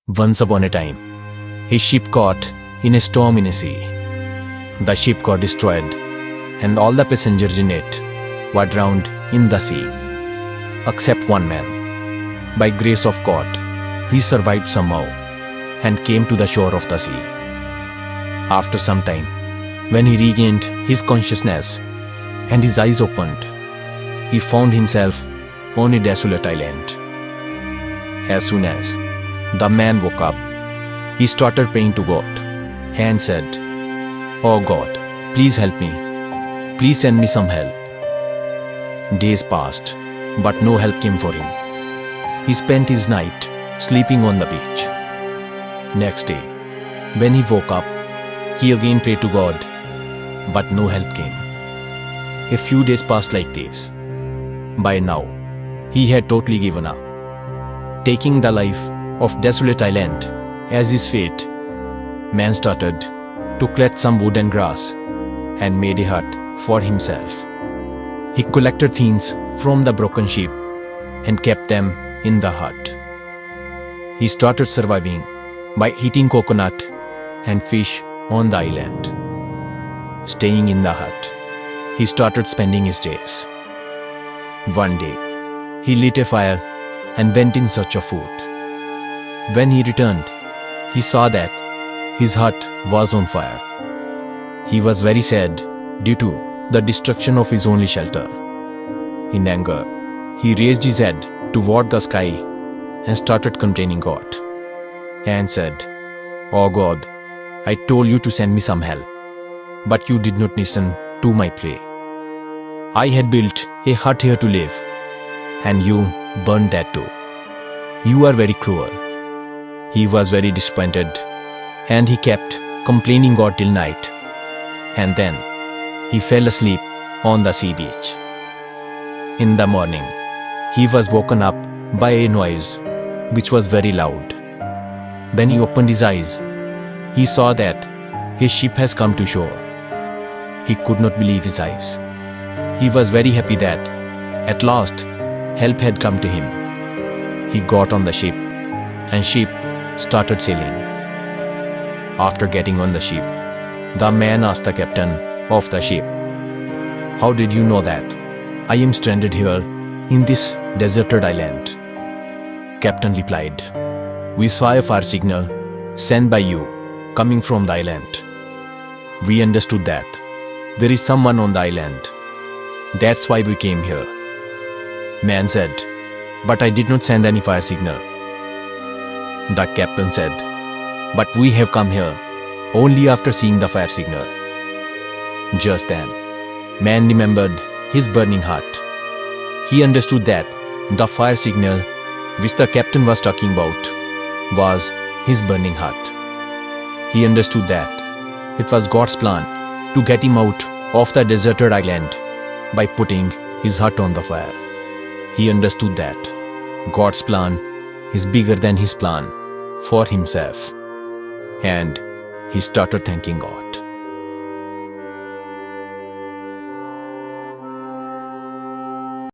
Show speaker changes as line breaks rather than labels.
Once upon a time, his ship caught in a storm in a sea. The ship got destroyed, and all the passengers in it were drowned in the sea, except one man. By grace of God, he survived somehow and came to the shore of the sea. After some time, when he regained his consciousness and his eyes opened, he found himself on a desolate island. As soon as the man woke up, he started praying to God and said, "Oh God, please help me. Please send me some help." Days passed, but no help came for him. He spent his night sleeping on the beach. Next day, when he woke up, he again prayed to God, but no help came. A few days passed like this. By now, he had totally given up. Taking the life of desolate island as his fate, man started to collect some wood and grass and made a hut for himself. He collected things from the broken ship and kept them in the hut. He started surviving by eating coconut and fish on the island. Staying in the hut, he started spending his days. One day, he lit a fire and went in search of food. When he returned, he saw that his hut was on fire. He was very sad due to the destruction of his only shelter. In anger, he raised his head toward the sky and started complaining God and said, "Oh God, I told you to send me some help, but you did not listen to my plea. I had built a hut here to live, and you burned that too. You are very cruel." He was very disappointed, and he kept complaining God till night, and then he fell asleep on the sea beach. In the morning, he was woken up by a noise which was very loud. When he opened his eyes, he saw that his ship has come to shore. He could not believe his eyes. He was very happy that at last help had come to him. He got on the ship, and ship started sailing. After getting on the ship, the man asked the captain of the ship, "How did you know that I am stranded here in this deserted island?" Captain replied, "We saw a fire signal sent by you coming from the island. We understood that there is someone on the island. That's why we came here." Man said, "But I did not send any fire signal." The captain said, "But we have come here only after seeing the fire signal." Just then, man remembered his burning hut. He understood that the fire signal which the captain was talking about was his burning hut. He understood that it was God's plan to get him out of the deserted island by putting his hut on the fire. He understood that God's plan is bigger than his plan for himself, and he started thanking God.